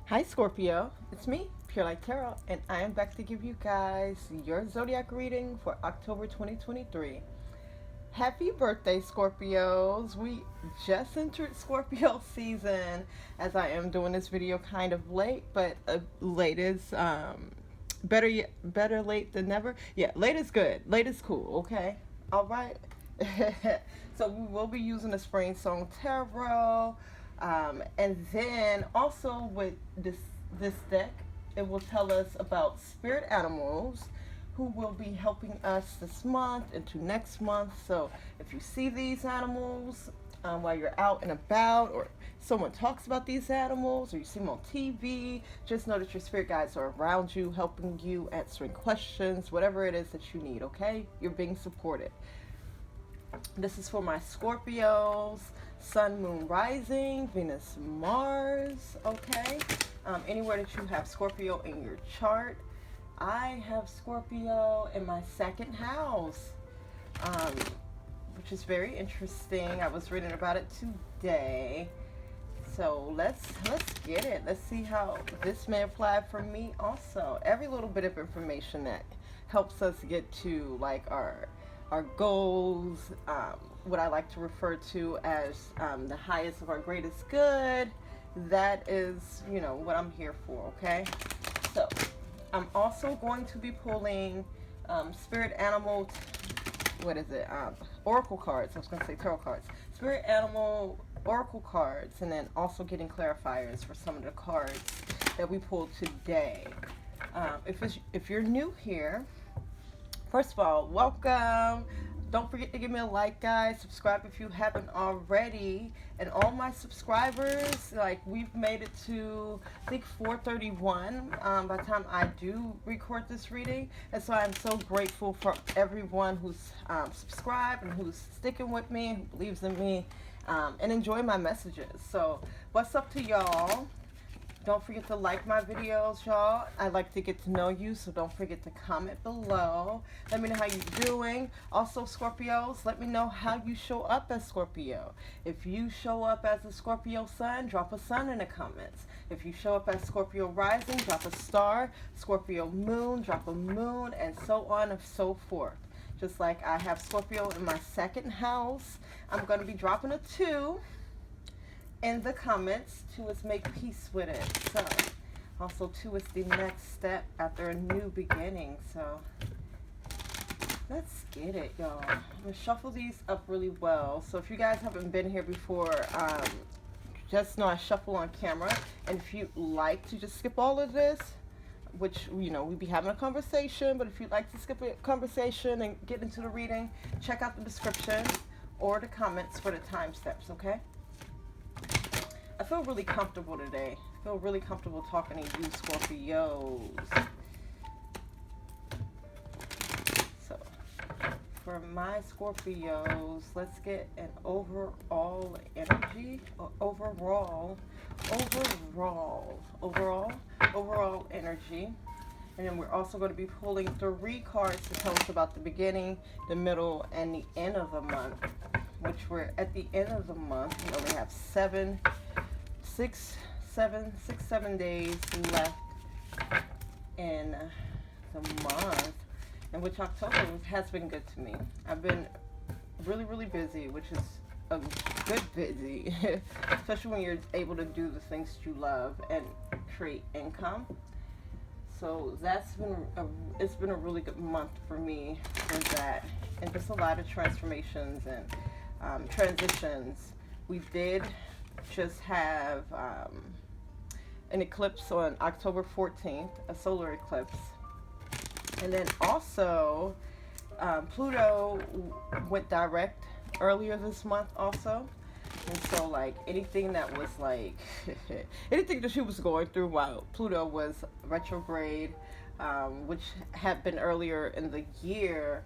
Hi Scorpio, it's me, PureLightTarot, and I am back to give you guys your zodiac reading for October 2023. Happy birthday, Scorpios! We just entered Scorpio season, as I am doing this video kind of late, but late is better late than never. Yeah, late is good. Late is cool. Okay, all right. So we will be using the Spring Song Tarot, and then also with this deck, it will tell us about spirit animals who will be helping us this month into next month. So if you see these animals while you're out and about, or someone talks about these animals, or you see them on TV, just know that your spirit guides are around you, helping you, answering questions, whatever it is that you need, okay? You're being supported. This is for my Scorpios, Sun, Moon, Rising, Venus, Mars, okay? Anywhere that you have Scorpio in your chart. I have Scorpio in my second house, um, which is very interesting. I was reading about it today. So let's get it. Let's see how this may apply for me also. Every little bit of information that helps us get to like our goals, what I like to refer to as the highest of our greatest good. That is, what I'm here for, okay? So I'm also going to be pulling spirit animal, what is it? Oracle cards. I was going to say tarot cards. Spirit animal oracle cards, and then also getting clarifiers for some of the cards that we pulled today. If you're new here, first of all, welcome. Don't forget to give me a like, guys. Subscribe if you haven't already. And all my subscribers, like, we've made it to, I think, 431 by the time I do record this reading. And so I'm so grateful for everyone who's subscribed and who's sticking with me, who believes in me, and enjoy my messages. So what's up to y'all? Don't forget to like my videos, y'all. I like to get to know you, so don't forget to comment below. Let me know how you're doing. Also, Scorpios, let me know how you show up as Scorpio. If you show up as a Scorpio sun, drop a sun in the comments. If you show up as Scorpio rising, drop a star. Scorpio moon, drop a moon, and so on and so forth. Just like I have Scorpio in my second house, I'm going to be dropping a 2 in the comments. 2 is make peace with it. So also 2 is the next step after a new beginning. So let's get it, y'all. I'm gonna shuffle these up really well. So if you guys haven't been here before, just know I shuffle on camera. And if you like to just skip all of this, which, we'd be having a conversation, but if you'd like to skip a conversation and get into the reading, check out the description or the comments for the time steps, okay? I feel really comfortable today. I feel really comfortable talking to you, Scorpios. So, for my Scorpios, let's get an overall energy, or overall energy. And then we're also going to be pulling 3 cards to tell us about the beginning, the middle, and the end of the month. Which we're at the end of the month. We only have 6, 7 days left in the month, in which October has been good to me. I've been really, really busy, which is a good busy, especially when you're able to do the things you love and create income. So it's been a really good month for me for that, and just a lot of transformations and transitions. We did just have an eclipse on October 14th, a solar eclipse. And then also, Pluto went direct earlier this month also. And so, like, anything that was, like, anything that she was going through while Pluto was retrograde, which had been earlier in the year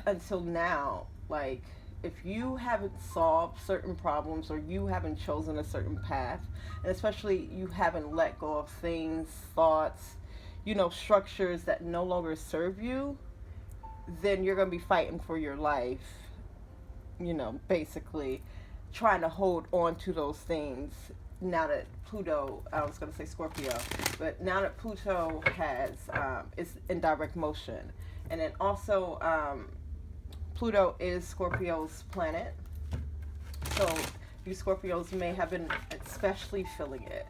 until now, like, if you haven't solved certain problems or you haven't chosen a certain path, and especially you haven't let go of things, thoughts, structures that no longer serve you, then you're going to be fighting for your life, basically trying to hold on to those things now that Pluto, I was going to say Scorpio, but now that Pluto has, is in direct motion. And then also, Pluto is Scorpio's planet. So you Scorpios may have been especially feeling it.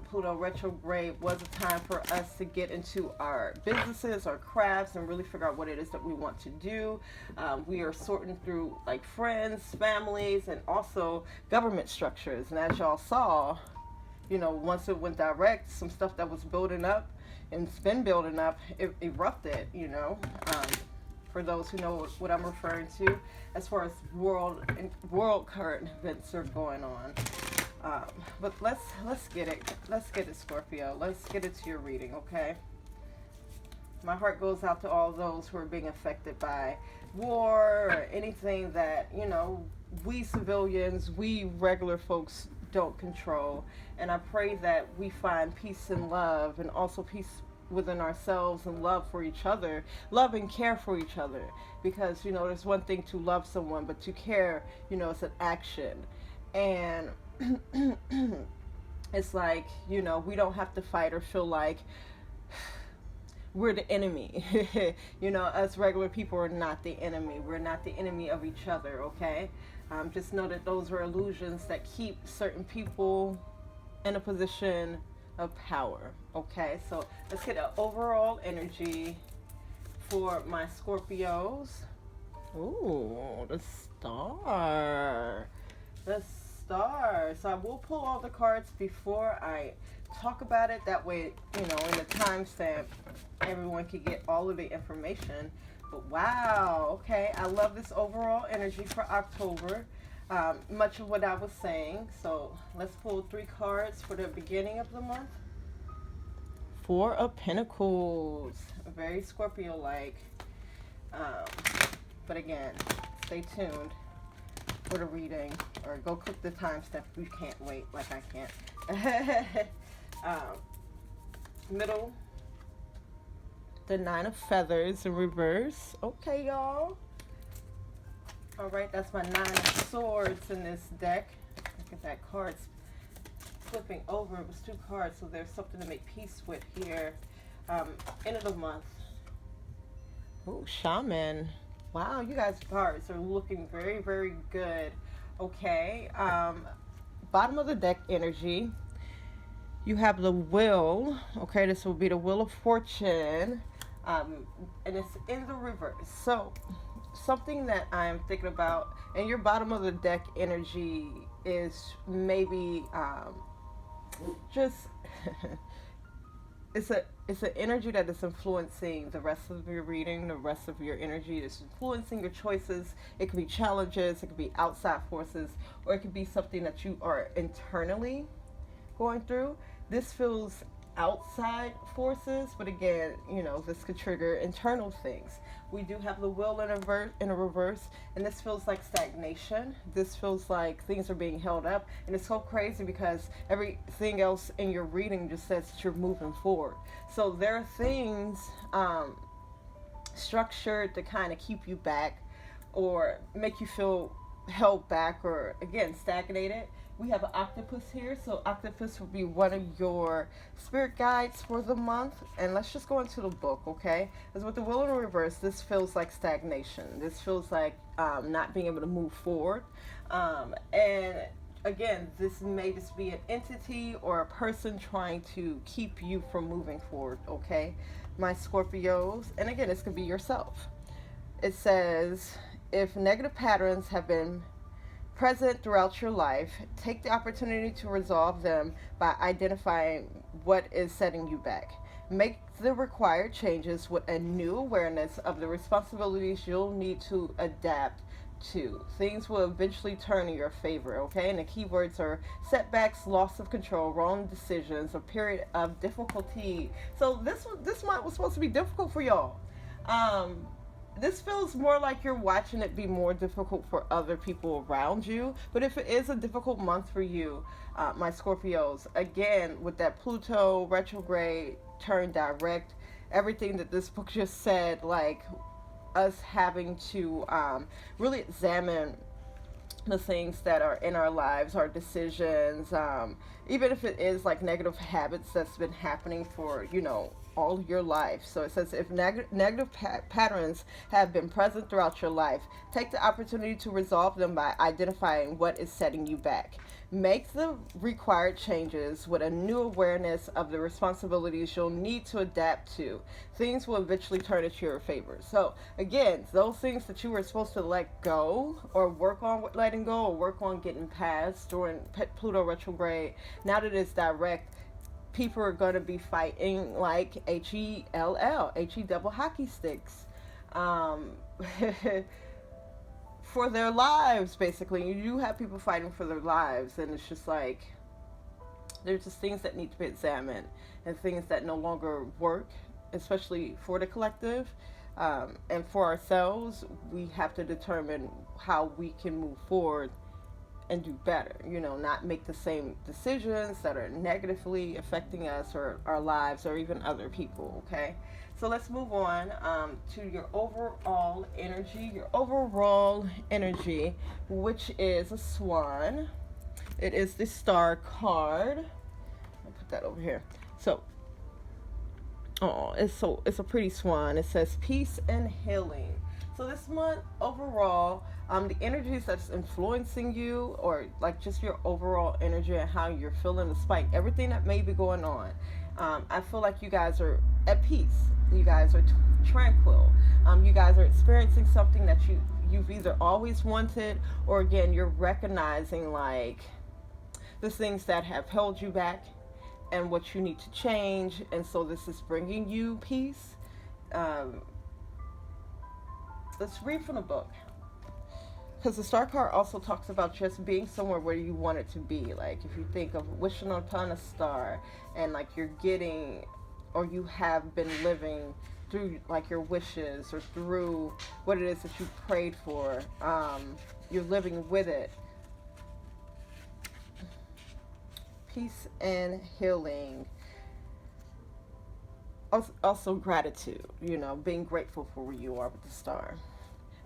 Pluto retrograde was a time for us to get into our businesses, our crafts, and really figure out what it is that we want to do. We are sorting through like friends, families, and also government structures. And as y'all saw, you know, once it went direct, some stuff that was building up and it's been building up, it erupted, you know. For those who know what I'm referring to, as far as world current events are going on. But let's get it. Let's get it, Scorpio. Let's get it to your reading, okay? My heart goes out to all those who are being affected by war or anything that, you know, we civilians, we regular folks don't control. And I pray that we find peace and love, and also peace within ourselves, and love for each other, love and care for each other, because, you know, there's one thing to love someone, but to care, you know, it's an action. And it's like, you know, we don't have to fight or feel like we're the enemy. You know, us regular people are not the enemy. We're not the enemy of each other, okay? Just know that those are illusions that keep certain people in a position of power. Okay, so let's get an overall energy for my Scorpios. Ooh, the star. The star. So I will pull all the cards before I talk about it. That way, you know, in the timestamp, everyone can get all of the information. But wow, okay, I love this overall energy for October. Much of what I was saying. So let's pull 3 cards for the beginning of the month. 4 of Pentacles. Very Scorpio-like. But again, stay tuned for the reading. Or go click the timestamp if you can't wait, like I can't. Middle. The 9 of Feathers in reverse. Okay, y'all. Alright, that's my 9 of Swords in this deck. Look at that card flipping over. It was 2 cards, so there's something to make peace with here. End of the month. Oh, Shaman. Wow, you guys' cards are looking very, very good. Okay. Bottom of the deck energy. You have the Wheel. Okay, this will be the Wheel of Fortune. And it's in the reverse. So something that I'm thinking about, and your bottom of the deck energy is maybe just it's an energy that is influencing the rest of your reading, the rest of your energy is influencing your choices. It could be challenges, it could be outside forces, or it could be something that you are internally going through. This feels outside forces, but again, you know, this could trigger internal things. We do have the Wheel in a reverse, and this feels like stagnation. This feels like things are being held up, and it's so crazy because everything else in your reading just says that you're moving forward. So there are things structured to kind of keep you back or make you feel held back or, again, stagnated. We have an octopus here, so octopus will be one of your spirit guides for the month. And let's just go into the book, okay? Because with the Wheel in reverse, this feels like stagnation. This feels like not being able to move forward. And again, this may just be an entity or a person trying to keep you from moving forward, okay? My Scorpios, and again, this could be yourself. It says, if negative patterns have been present throughout your life, take the opportunity to resolve them by identifying what is setting you back. Make the required changes with a new awareness of the responsibilities you'll need to adapt to. Things will eventually turn in your favor, okay? And the keywords are setbacks, loss of control, wrong decisions, a period of difficulty. So this month was supposed to be difficult for y'all. This feels more like you're watching it be more difficult for other people around you. But if it is a difficult month for you, my Scorpios, again, with that Pluto retrograde turn direct, everything that this book just said, like us having to really examine the things that are in our lives, our decisions, even if it is like negative habits that's been happening for, all your life. So it says if negative patterns have been present throughout your life, take the opportunity to resolve them by identifying what is setting you back. Make the required changes with a new awareness of the responsibilities you'll need to adapt to. Things will eventually turn into your favor. So, again, those things that you were supposed to let go or work on letting go or work on getting past during Pluto retrograde, now that it's direct, people are going to be fighting like He double hockey sticks. Um, for their lives, basically. You do have people fighting for their lives, and it's just like there's just things that need to be examined and things that no longer work, especially for the collective. And for ourselves, we have to determine how we can move forward and do better, not make the same decisions that are negatively affecting us or our lives or even other people, okay? So let's move on to your overall energy. Your overall energy, which is a swan. It is the star card. I'll put that over here. So, it's a pretty swan. It says peace and healing. So this month, overall, the energies that's influencing you, or like just your overall energy and how you're feeling despite everything that may be going on, I feel like you guys are at peace. You guys are tranquil. You guys are experiencing something that you've either always wanted, or again, you're recognizing like the things that have held you back and what you need to change. And so this is bringing you peace. Let's read from the book, because the star card also talks about just being somewhere where you want it to be. Like if you think of wishing upon a star, and like you're getting, or you have been living through like your wishes or through what it is that you prayed for, you're living with it. Peace and healing. Also gratitude, being grateful for where you are with the star.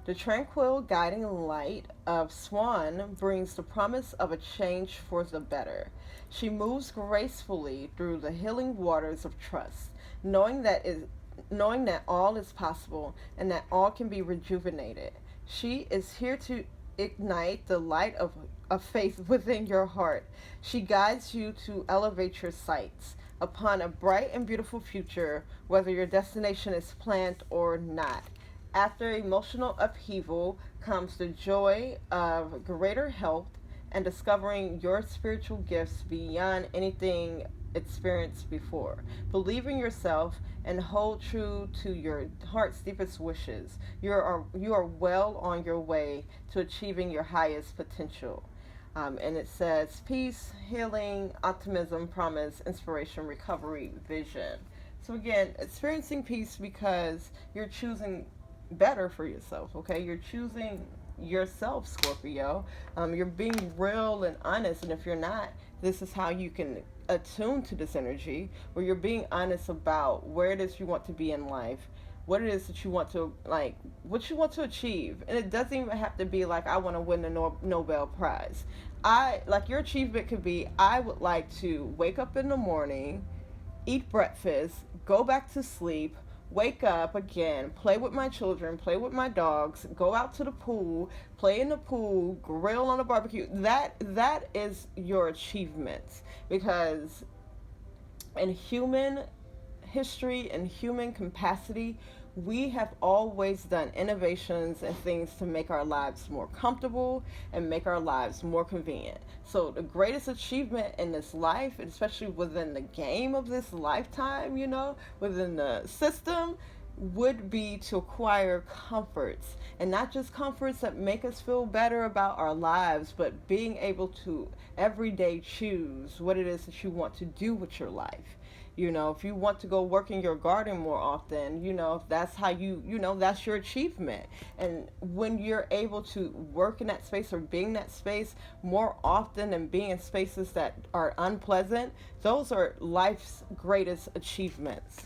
The tranquil guiding light of Swan brings the promise of a change for the better. She moves gracefully through the healing waters of trust, knowing that all is possible and that all can be rejuvenated. She is here to ignite the light of faith within your heart. She guides you to elevate your sights upon a bright and beautiful future, whether your destination is planned or not. After emotional upheaval comes the joy of greater health and discovering your spiritual gifts beyond anything experienced before. Believe in yourself and hold true to your heart's deepest wishes. You are well on your way to achieving your highest potential. And it says peace, healing, optimism, promise, inspiration, recovery, vision. So again, experiencing peace because you're choosing better for yourself, okay? You're choosing yourself, Scorpio. You're being real and honest, and if you're not, this is how you can attune to this energy, where you're being honest about where it is you want to be in life, what it is that you want to, like, what you want to achieve. And it doesn't even have to be like, I want to win the Nobel Prize. Your achievement could be, I would like to wake up in the morning, eat breakfast, go back to sleep, wake up again, play with my children, play with my dogs, go out to the pool, play in the pool, grill on a barbecue. That is your achievements, because in human history and human capacity, we have always done innovations and things to make our lives more comfortable and make our lives more convenient. So the greatest achievement in this life, and especially within the game of this lifetime, within the system, would be to acquire comforts, and not just comforts that make us feel better about our lives, but being able to every day choose what it is that you want to do with your life. If you want to go work in your garden more often, if that's how that's your achievement. And when you're able to work in that space or being in that space more often and being in spaces that are unpleasant, those are life's greatest achievements.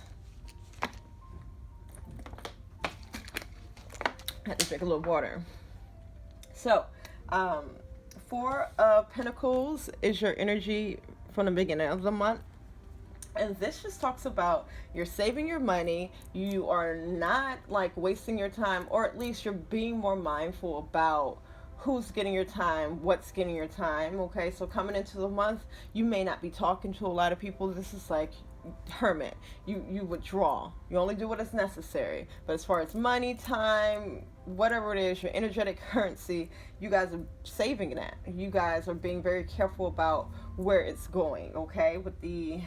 I had to drink a little water. So, Four of Pentacles is your energy from the beginning of the month. And this just talks about you're saving your money, you are not like wasting your time, or at least you're being more mindful about who's getting your time, what's getting your time. Okay, so coming into the month, you may not be talking to a lot of people. This is like hermit. You withdraw. You only do what is necessary. But as far as money, time, whatever it is, your energetic currency, you guys are saving that. You guys are being very careful about where it's going. Okay, with the,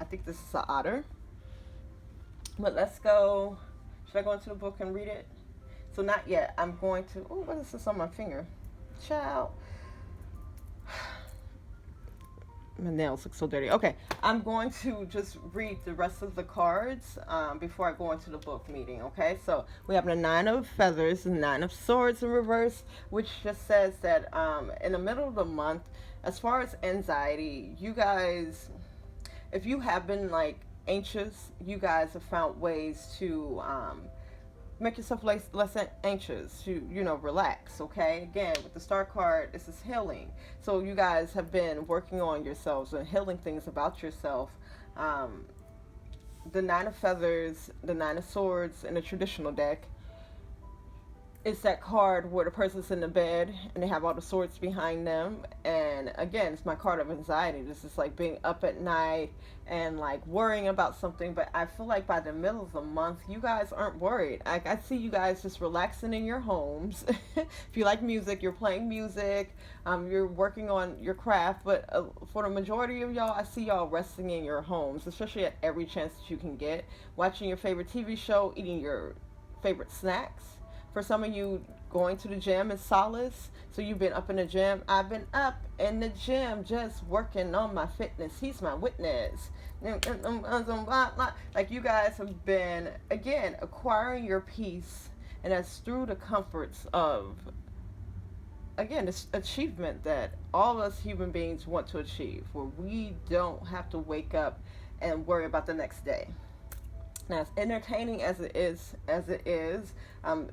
I think this is an otter. But let's go. Should I go into the book and read it? So not yet. I'm going to. Oh, what is this on my finger? Child. My nails look so dirty. Okay, I'm going to just read the rest of the cards before I go into the book meeting. Okay, so we have the Nine of Feathers and Nine of Swords in reverse, which just says that in the middle of the month, as far as anxiety, you guys, if you have been like anxious, you guys have found ways to make yourself less anxious, to, you know, relax. Okay, again, with the Star card, this is healing. So you guys have been working on yourselves and healing things about yourself. The Nine of Feathers, the Nine of Swords in the traditional deck, it's that card where the person's in the bed and they have all the swords behind them. And again, it's my card of anxiety. This is like being up at night and like worrying about something. But I feel like by the middle of the month, you guys aren't worried. I see you guys just relaxing in your homes. If you like music, you're playing music, you're working on your craft. But for the majority of y'all, I see y'all resting in your homes, especially at every chance that you can get, watching your favorite TV show, eating your favorite snacks. For some of you, going to the gym is solace. So you've been up in the gym. I've been up in the gym just working on my fitness. He's my witness. Like you guys have been, again, acquiring your peace. And that's through the comforts of, again, this achievement that all of us human beings want to achieve. Where we don't have to wake up and worry about the next day. Now, as entertaining as it is,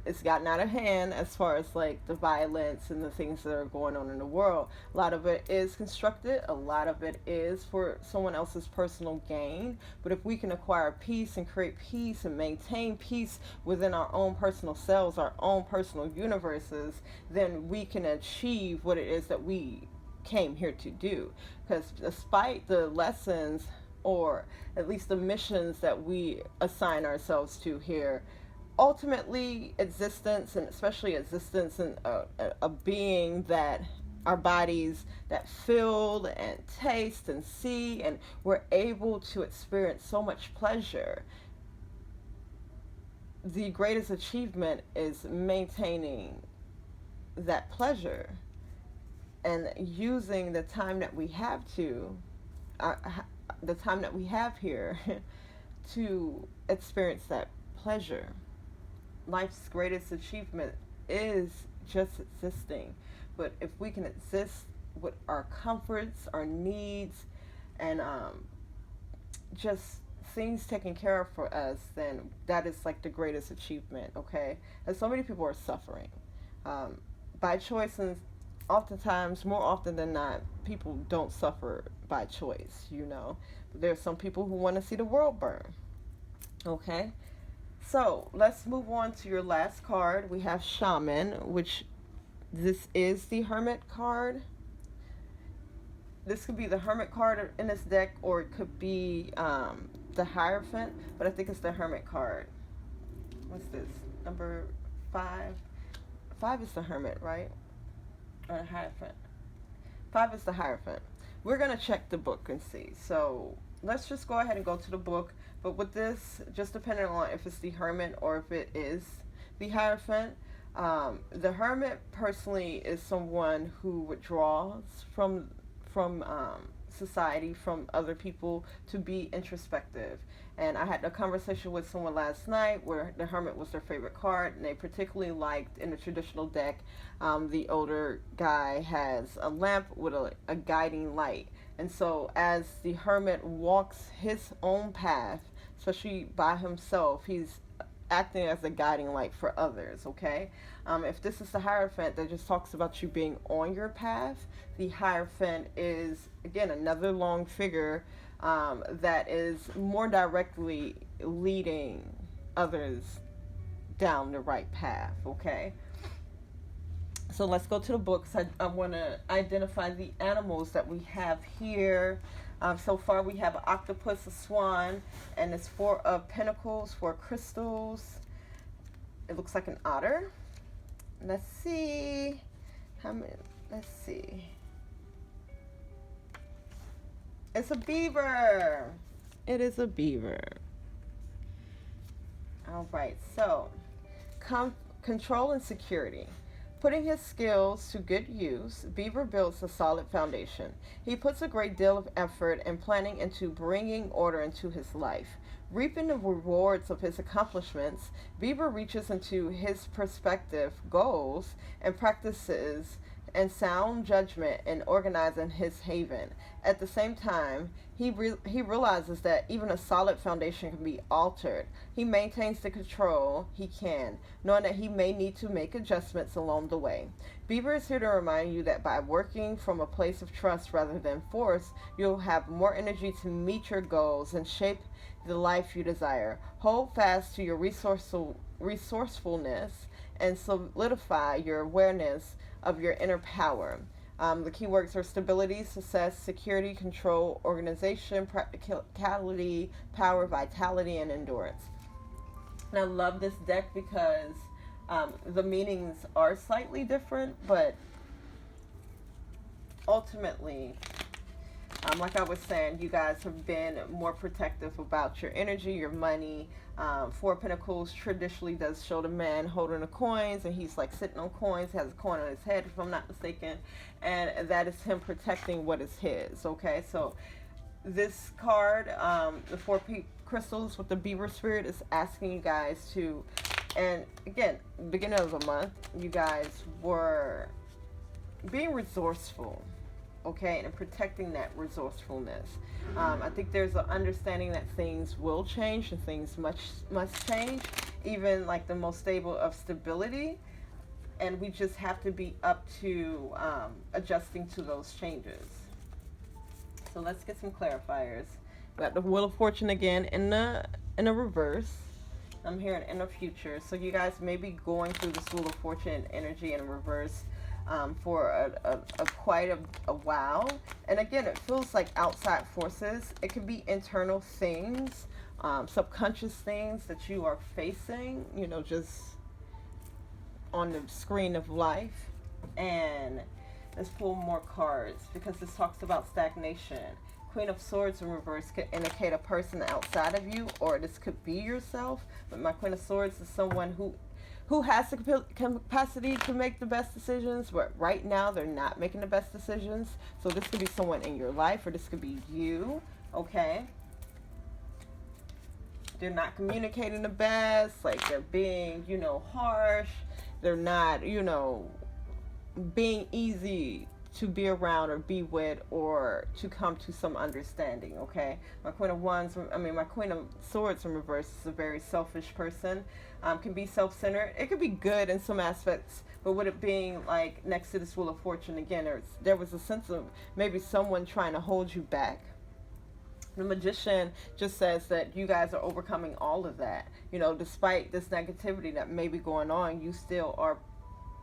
it's gotten out of hand as far as like the violence and the things that are going on in the world. A lot of it is constructed. A lot of it is for someone else's personal gain. But if we can acquire peace and create peace and maintain peace within our own personal selves, our own personal universes, then we can achieve what it is that we came here to do. Because despite the lessons, or at least the missions that we assign ourselves to here, ultimately existence, and especially existence in a being that our bodies that feel and taste and see, and we're able to experience so much pleasure. The greatest achievement is maintaining that pleasure and using the time that we have the time that we have here to experience that pleasure. Life's greatest achievement is just existing. But if we can exist with our comforts, our needs, and just things taken care of for us, then that is like the greatest achievement, okay? And so many people are suffering by choice, and oftentimes, more often than not, people don't suffer by choice, you know. But there's some people who want to see the world burn. Okay? So, let's move on to your last card. We have Shaman, which this is the Hermit card. This could be the Hermit card in this deck, or it could be the Hierophant, but I think it's the Hermit card. What's this? Number 5? 5 is the Hermit, right? Or Hierophant. 5 is the Hierophant. We're going to check the book and see. So let's just go ahead and go to the book. But with this, just depending on if it's the Hermit or if it is the Hierophant, the Hermit personally is someone who withdraws from society, from other people, to be introspective. And I had a conversation with someone last night where the Hermit was their favorite card, and they particularly liked, in the traditional deck, the older guy has a lamp with a guiding light. And so as the Hermit walks his own path, especially by himself, he's acting as a guiding light for others, okay? If this is the Hierophant that just talks about you being on your path, the Hierophant is, again, another long figure that is more directly leading others down the right path, okay? So let's go to the books. I want to identify the animals that we have here. So far we have an octopus, a swan, and it's 4 of pentacles, 4 crystals. It looks like an otter. Let's see. How many? Let's see. It's a beaver. It is a beaver. All right. So, control and security. Putting his skills to good use, Beaver builds a solid foundation. He puts a great deal of effort and planning into bringing order into his life. Reaping the rewards of his accomplishments, Beaver reaches into his perspective goals and practices and sound judgment in organizing his haven. At the same time, he realizes that even a solid foundation can be altered. He maintains the control he can, knowing that he may need to make adjustments along the way. Beaver is here to remind you that by working from a place of trust rather than force, you'll have more energy to meet your goals and shape the life you desire. Hold fast to your resourcefulness and solidify your awareness of your inner power. The keywords are stability, success, security, control, organization, practicality, power, vitality, and endurance. And I love this deck because the meanings are slightly different, but ultimately, like I was saying, you guys have been more protective about your energy, your money. 4 of Pentacles traditionally does show the man holding the coins, and he's like sitting on coins, has a coin on his head, if I'm not mistaken, and that is him protecting what is his, okay? So this card, the 4 crystals with the beaver spirit, is asking you guys to, and again, beginning of the month, you guys were being resourceful, okay, and protecting that resourcefulness. I think there's an understanding that things will change and things must change, even like the most stable of stability, and we just have to be up to adjusting to those changes. So let's get some clarifiers. We got the Wheel of Fortune again in the reverse. I'm hearing in the future, so you guys may be going through this Wheel of Fortune energy in reverse for a quite a while. And again, it feels like outside forces. It could be internal things, subconscious things that you are facing, you know, just on the screen of life. And let's pull more cards because this talks about stagnation. Queen of Swords in reverse could indicate a person outside of you, or this could be yourself. But my Queen of Swords is someone who has the capacity to make the best decisions, but right now they're not making the best decisions. So this could be someone in your life, or this could be you, okay? They're not communicating the best, like they're being, you know, harsh. They're not, you know, being easy to be around or be with or to come to some understanding, okay? My Queen of Swords in reverse is a very selfish person. Can be self-centered. It could be good in some aspects, but with it being like next to this Wheel of Fortune again, there was a sense of maybe someone trying to hold you back. The Magician just says that you guys are overcoming all of that. You know, despite this negativity that may be going on, you still are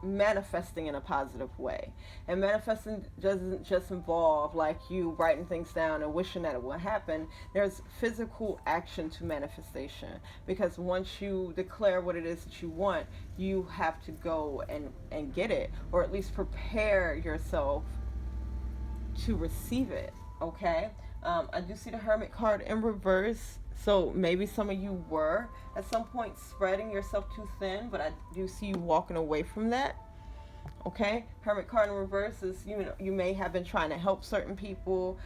manifesting in a positive way. And manifesting doesn't just involve like you writing things down and wishing that it will happen. There's physical action to manifestation, because once you declare what it is that you want, you have to go and get it, or at least prepare yourself to receive it, okay? I do see the Hermit card in reverse. So maybe some of you were at some point spreading yourself too thin, but I do see you walking away from that. Okay, Hermit card in reverse is, you know, you may have been trying to help certain people,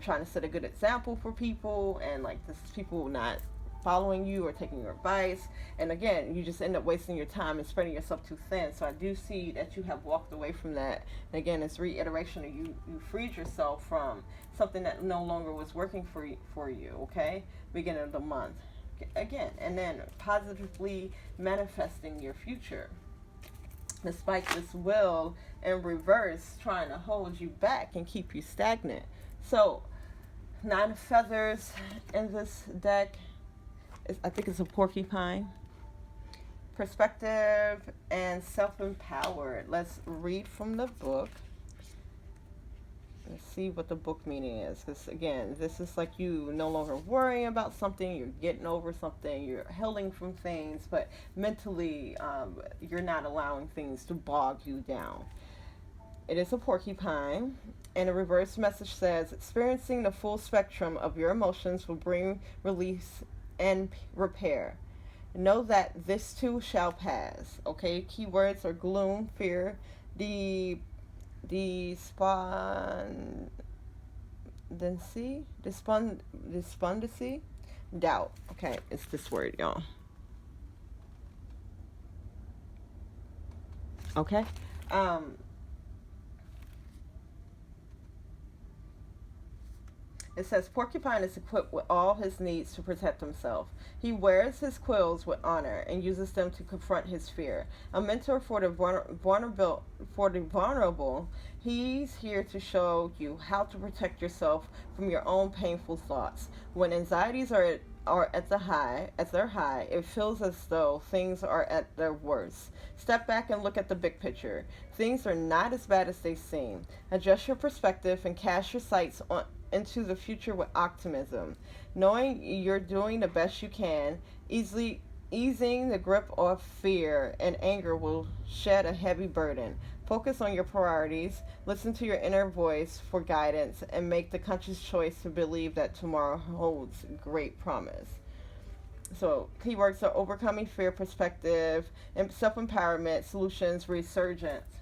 trying to set a good example for people, and like this is people not following you or taking your advice, and again, you just end up wasting your time and spreading yourself too thin. So I do see that you have walked away from that. And again, it's reiteration of you freed yourself from something that no longer was working for you, okay? Beginning of the month. again, and then positively manifesting your future. Despite this will in reverse trying to hold you back and keep you stagnant. So 9 feathers in this deck I think it's a porcupine. Perspective and self-empowered. Let's read from the book. Let's see what the book meaning is. Because, again, this is like you no longer worrying about something. You're getting over something. You're healing from things. But mentally, you're not allowing things to bog you down. It is a porcupine. And a reverse message says, experiencing the full spectrum of your emotions will bring release and repair. Know that this too shall pass. Okay, keywords are gloom, fear, despondency, doubt. Okay, it's this word, y'all. Okay. It says, Porcupine is equipped with all his needs to protect himself. He wears his quills with honor and uses them to confront his fear. A mentor for the vulnerable, he's here to show you how to protect yourself from your own painful thoughts. When anxieties are at their high, it feels as though things are at their worst. Step back and look at the big picture. Things are not as bad as they seem. Adjust your perspective and cast your sights into the future with optimism, knowing you're doing the best you can. Easing the grip of fear and anger will shed a heavy burden. Focus on your priorities, listen to your inner voice for guidance, and make the conscious choice to believe that tomorrow holds great promise. So keywords are overcoming fear, perspective, and self-empowerment, solutions, resurgence.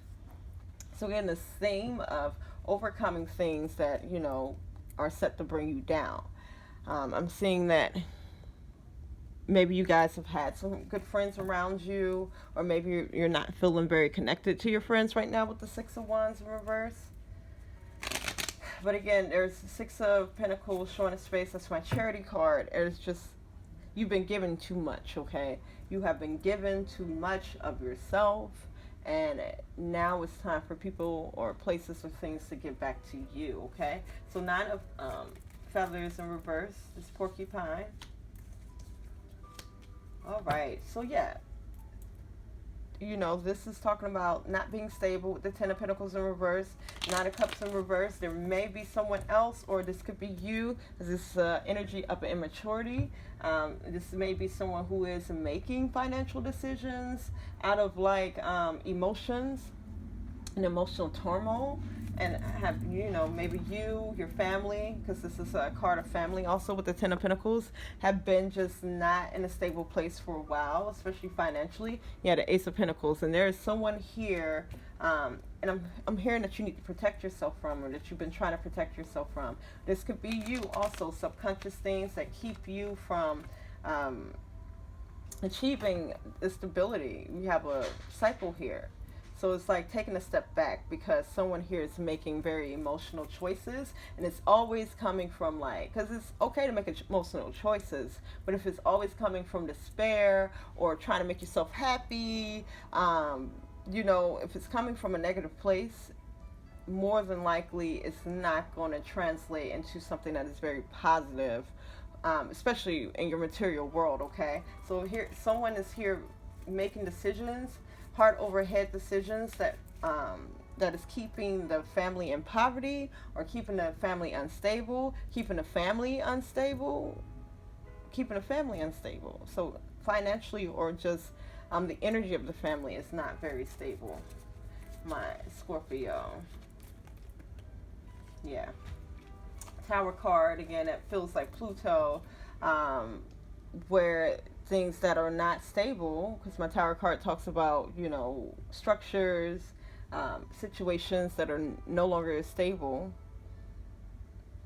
So again, the theme of overcoming things that, are set to bring you down. I'm seeing that maybe you guys have had some good friends around you, or maybe you're not feeling very connected to your friends right now with the 6 of Wands in reverse. But again, there's 6 of Pentacles showing a space. That's my charity card. It's just, you've been given too much, okay? You have been given too much of yourself, and now it's time for people or places or things to give back to you, okay? So 9 of feathers in reverse, this porcupine. All right, so yeah, this is talking about not being stable with the 10 of Pentacles in reverse, 9 of Cups in reverse. There may be someone else, or this could be you. This energy of immaturity. This may be someone who is making financial decisions out of emotions and emotional turmoil, and have maybe you, your family, because this is a card of family also with the 10 of Pentacles, have been just not in a stable place for a while, especially financially. Yeah, the Ace of Pentacles, and there is someone here, and I'm hearing that you need to protect yourself from, or that you've been trying to protect yourself from. This could be you also, subconscious things that keep you from achieving the stability. We have a cycle here. So it's like taking a step back, because someone here is making very emotional choices, and it's always coming from because it's okay to make emotional choices, but if it's always coming from despair or trying to make yourself happy, if it's coming from a negative place, more than likely it's not going to translate into something that is very positive, especially in your material world, okay? So here, someone is here making decisions, heart over head decisions that is keeping the family in poverty, or keeping the family unstable, keeping the family unstable. So financially, or just the energy of the family is not very stable, my Scorpio. Yeah. Tower card, again, it feels like Pluto, where things that are not stable, because my Tower card talks about, structures, situations that are no longer stable,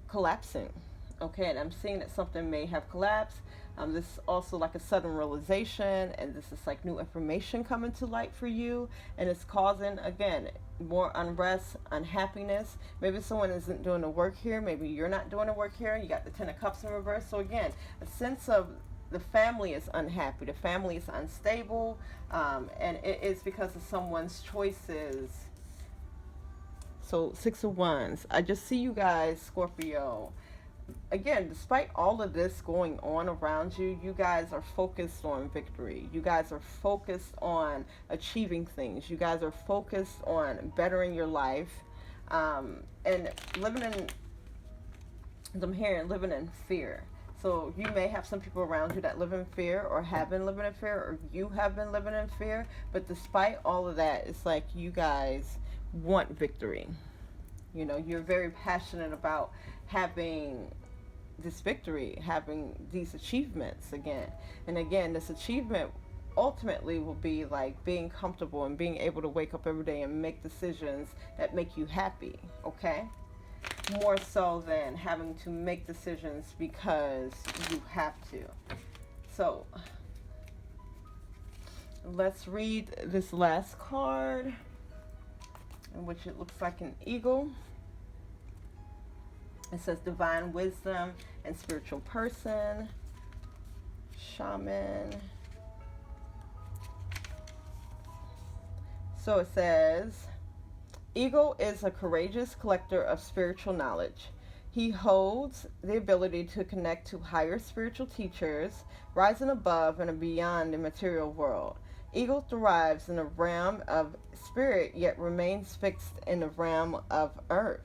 collapsing. Okay, and I'm seeing that something may have collapsed. This is also like a sudden realization, and this is like new information coming to light for you, and it's causing, again, more unrest, unhappiness. Maybe someone isn't doing the work here. Maybe you're not doing the work here. You got the 10 of Cups in reverse. So again, a sense of the family is unhappy, the family is unstable, and it is because of someone's choices. So 6 of Wands, I just see you guys, Scorpio. Again, despite all of this going on around you, you guys are focused on victory. You guys are focused on achieving things. You guys are focused on bettering your life, and living in, I'm hearing, living in fear. So you may have some people around you that live in fear, or have been living in fear, or you have been living in fear. But despite all of that, it's like you guys want victory. You know, you're very passionate about having this victory, having these achievements again. And again, this achievement ultimately will be like being comfortable and being able to wake up every day and make decisions that make you happy, okay? More so than having to make decisions because you have to. So let's read this last card, in which it looks like an eagle. It says divine wisdom and spiritual person, shaman. So it says, eagle is a courageous collector of spiritual knowledge. He holds the ability to connect to higher spiritual teachers, rising above and beyond the material world. Eagle thrives in the realm of spirit, yet remains fixed in the realm of earth.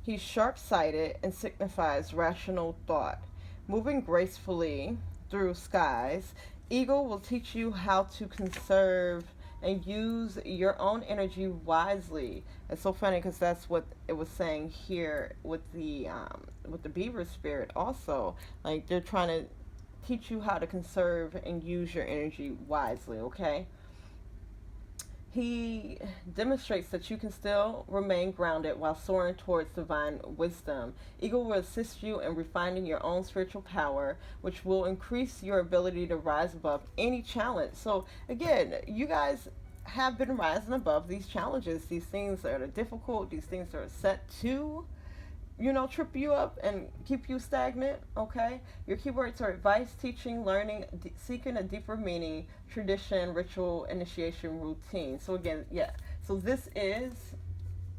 He's sharp-sighted and signifies rational thought. Moving gracefully through skies, eagle will teach you how to conserve and use your own energy wisely. It's so funny because that's what it was saying here with the beaver spirit also. Like, they're trying to teach you how to conserve and use your energy wisely, okay? He demonstrates that you can still remain grounded while soaring towards divine wisdom. Eagle will assist you in refining your own spiritual power, which will increase your ability to rise above any challenge. So again, you guys have been rising above these challenges, these things that are difficult, these things that are set to, you know, trip you up and keep you stagnant, okay? Your keywords are advice, teaching, learning, seeking a deeper meaning, tradition, ritual, initiation, routine. So again, yeah. So this is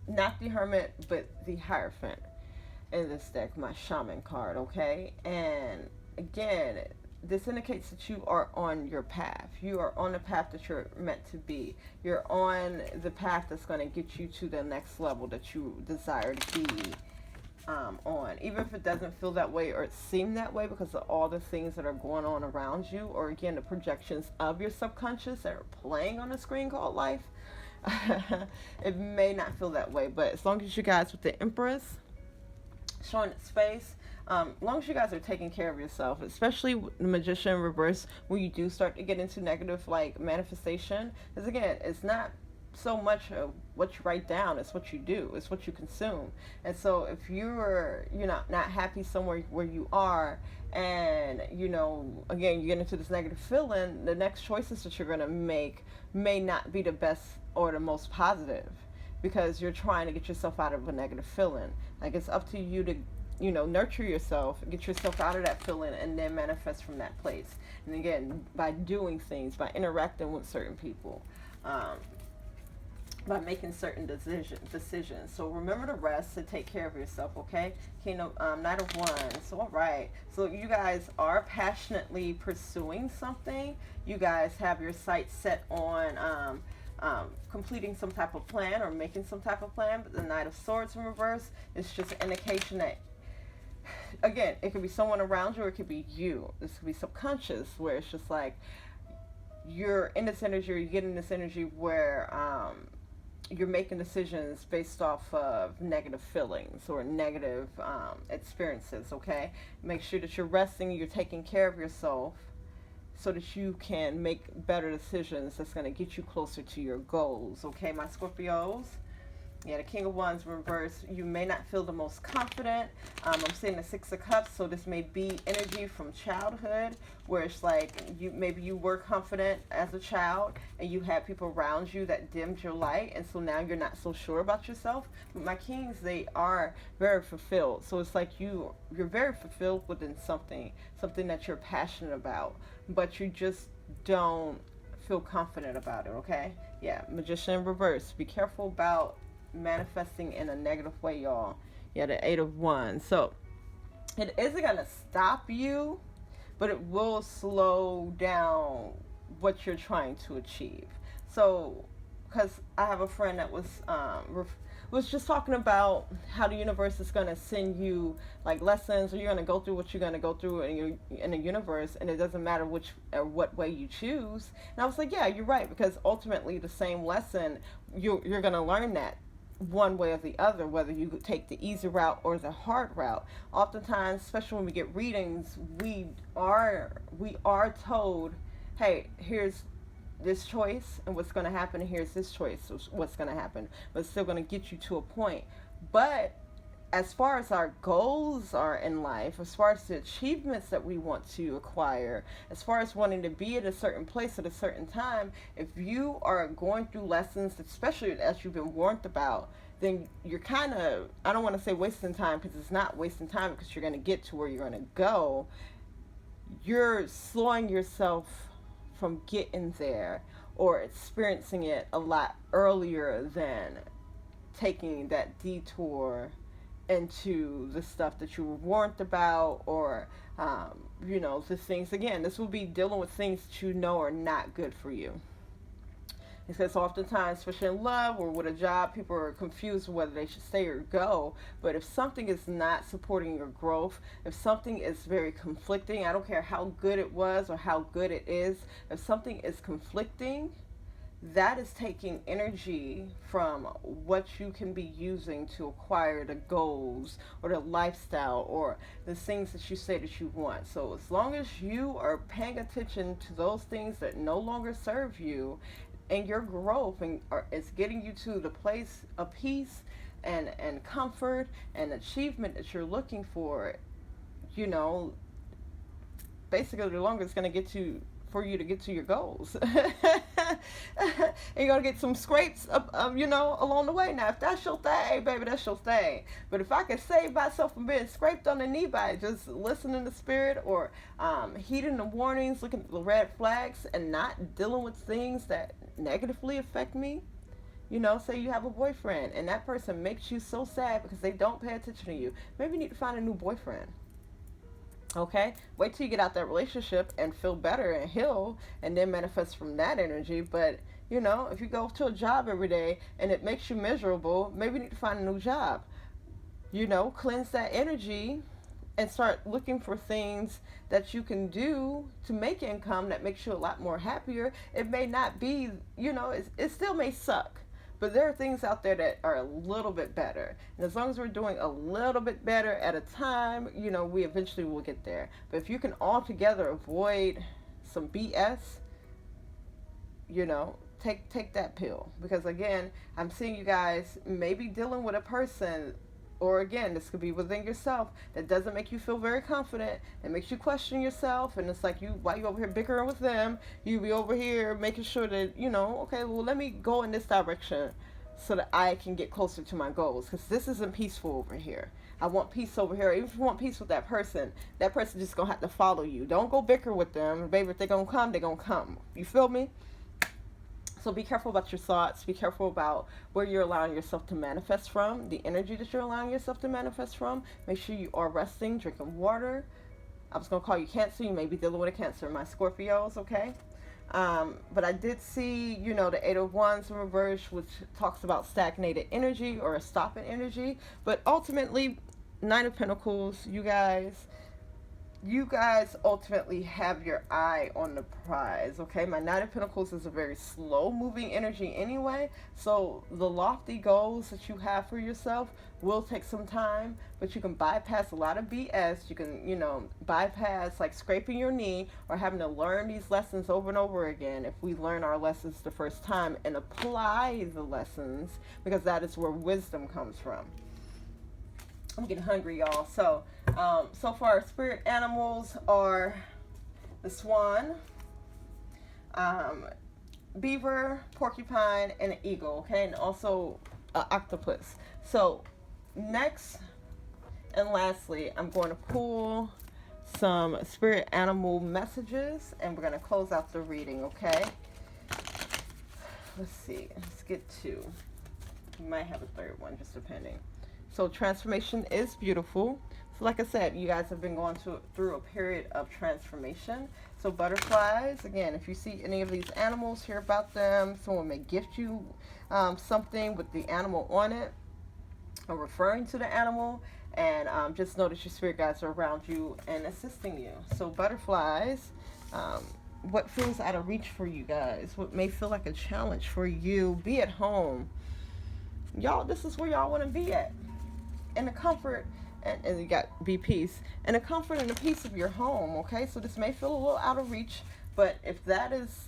not the Hermit, but the Hierophant in this deck, my Shaman card, okay? And again, this indicates that you are on your path. You are on the path that you're meant to be. You're on the path that's going to get you to the next level that you desire to be on, even if it doesn't feel that way or it seem that way because of all the things that are going on around you, or again the projections of your subconscious that are playing on a screen called life. It may not feel that way, but as long as you guys with the Empress showing its face, as long as you guys are taking care of yourself, especially the Magician in reverse, when you do start to get into negative like manifestation, because again, it's not so much of what you write down, it's what you do, it's what you consume. And so if you're not happy somewhere where you are, and again you get into this negative feeling, the next choices that you're going to make may not be the best or the most positive, because you're trying to get yourself out of a negative feeling. Like, it's up to you to nurture yourself, get yourself out of that feeling, and then manifest from that place. And again, by doing things, by interacting with certain people, by making certain decisions. So remember to rest, to take care of yourself, okay? Knight of Wands. So, all right. So you guys are passionately pursuing something. You guys have your sights set on completing some type of plan or making some type of plan. But the Knight of Swords in reverse is just an indication that, again, it could be someone around you or it could be you. This could be subconscious, where it's just like you're in this energy, or you get in this energy where you're making decisions based off of negative feelings or negative experiences, okay? Make sure that you're resting, you're taking care of yourself so that you can make better decisions that's going to get you closer to your goals, okay, my Scorpios? Yeah, the King of Wands reverse. You may not feel the most confident. I'm seeing the Six of Cups, so this may be energy from childhood, where it's like maybe you were confident as a child, and you had people around you that dimmed your light, and so now you're not so sure about yourself. But my Kings, they are very fulfilled. So it's like you're very fulfilled within something that you're passionate about, but you just don't feel confident about it. Okay, yeah, Magician in reverse. Be careful about manifesting in a negative way, y'all. Yeah, the Eight of Wands. So it isn't gonna stop you, but it will slow down what you're trying to achieve. So, because I have a friend that was just talking about how the universe is gonna send you like lessons, or you're gonna go through what you're gonna go through in the universe, and it doesn't matter which or what way you choose. And I was like, yeah, you're right, because ultimately the same lesson you're gonna learn that one way or the other, whether you take the easy route or the hard route. Oftentimes, especially when we get readings, we are told, hey, here's this choice and what's going to happen, and here's this choice, what's going to happen, but it's still going to get you to a point. But as far as our goals are in life, as far as the achievements that we want to acquire, as far as wanting to be at a certain place at a certain time, if you are going through lessons, especially as you've been warned about, then you're kind of, I don't want to say wasting time, because it's not wasting time, because you're going to get to where you're going to go. You're slowing yourself from getting there or experiencing it a lot earlier than taking that detour into the stuff that you were warned about, or the things, again, this will be dealing with things that you know are not good for you. Because oftentimes, especially in love or with a job, people are confused whether they should stay or go. But if something is not supporting your growth, if something is very conflicting, I don't care how good it was or how good it is, if something is conflicting, that is taking energy from what you can be using to acquire the goals or the lifestyle or the things that you say that you want. So as long as you are paying attention to those things that no longer serve you, and your growth and is getting you to the place of peace and comfort and achievement that you're looking for, basically the longer it's going to get to for you to get to your goals. And you're going to get some scrapes along the way. Now, if that's your thing, baby, that's your thing. But if I can save myself from being scraped on the knee by just listening to spirit, or heeding the warnings, looking at the red flags, and not dealing with things that negatively affect me. Say you have a boyfriend and that person makes you so sad because they don't pay attention to you. Maybe you need to find a new boyfriend. Okay? Wait till you get out that relationship and feel better and heal, and then manifest from that energy. But, if you go to a job every day and it makes you miserable, maybe you need to find a new job. Cleanse that energy and start looking for things that you can do to make income that makes you a lot more happier. It may not be, it still may suck. But there are things out there that are a little bit better. And as long as we're doing a little bit better at a time, we eventually will get there. But if you can altogether avoid some BS, take that pill. Because again, I'm seeing you guys maybe dealing with a person, or again, this could be within yourself, that doesn't make you feel very confident. It makes you question yourself, and it's like, while you over here bickering with them, you be over here making sure that, okay, well, let me go in this direction so that I can get closer to my goals, because this isn't peaceful over here. I want peace over here. Even if you want peace with that person just gonna have to follow you. Don't go bicker with them. Baby, if they're gonna come, they're gonna come. You feel me? So be careful about your thoughts. Be careful about where you're allowing yourself to manifest from, the energy that you're allowing yourself to manifest from. Make sure you are resting, drinking water. I was going to call you Cancer. You may be dealing with a Cancer. My Scorpios, okay? But I did see, the Eight of Wands in reverse, which talks about stagnated energy or a stopping energy. But ultimately, Nine of Pentacles, you guys, you guys ultimately have your eye on the prize, okay? My Knight of Pentacles is a very slow moving energy anyway, so the lofty goals that you have for yourself will take some time, but you can bypass a lot of BS. You can, bypass like scraping your knee or having to learn these lessons over and over again if we learn our lessons the first time and apply the lessons, because that is where wisdom comes from. I'm getting hungry, y'all. So far, spirit animals are the swan, beaver, porcupine, and an eagle, okay? And also an octopus. So next and lastly, I'm going to pull some spirit animal messages, and we're going to close out the reading, okay? Let's see. Let's get two. We might have a third one, just depending. So transformation is beautiful. So like I said, you guys have been going through a period of transformation. So butterflies, again, if you see any of these animals, hear about them. Someone may gift you something with the animal on it or referring to the animal. And just notice your spirit guides are around you and assisting you. So butterflies, what feels out of reach for you guys? What may feel like a challenge for you? Be at home. Y'all, this is where y'all want to be at. In the comfort, and you got be peace, and the comfort and the peace of your home, okay? So this may feel a little out of reach, but if that is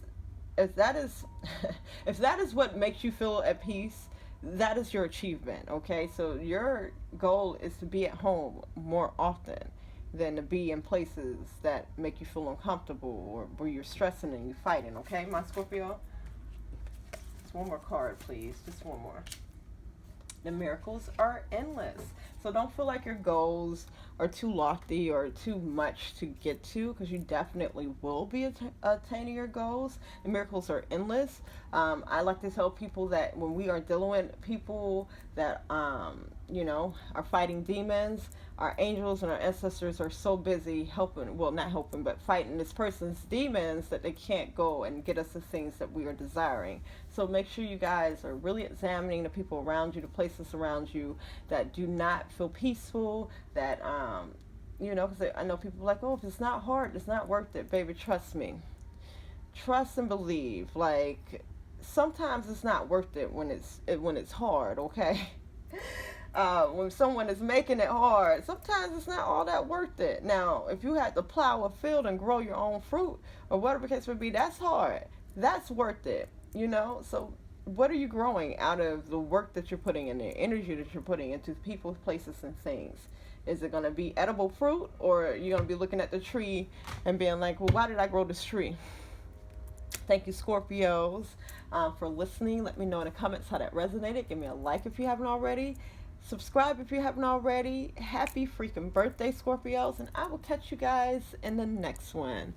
if that is what makes you feel at peace, that is your achievement, okay? So your goal is to be at home more often than to be in places that make you feel uncomfortable or where you're stressing and you're fighting, okay, my Scorpio? Just one more card, please. Just one more. The miracles are endless. So don't feel like your goals are too lofty or too much to get to, because you definitely will be attaining your goals. The miracles are endless. I like to tell people that when we are dealing with people that, are fighting demons, our angels and our ancestors are so busy helping, well, not helping, but fighting this person's demons that they can't go and get us the things that we are desiring. So make sure you guys are really examining the people around you, the places around you that do not feel peaceful, that, because I know people are like, oh, if it's not hard, it's not worth it. Baby, trust me. Trust and believe. Like, sometimes it's not worth it when it's hard, okay? When someone is making it hard, sometimes it's not all that worth it. Now, if you had to plow a field and grow your own fruit or whatever the case would be, that's hard. That's worth it, So what are you growing out of the work that you're putting in there, energy that you're putting into people, places, and things? Is it going to be edible fruit, or are you going to be looking at the tree and being like, well, why did I grow this tree? Thank you, Scorpios, for listening. Let me know in the comments how that resonated. Give me a like if you haven't already. Subscribe if you haven't already. Happy freaking birthday, Scorpios, and I will catch you guys in the next one.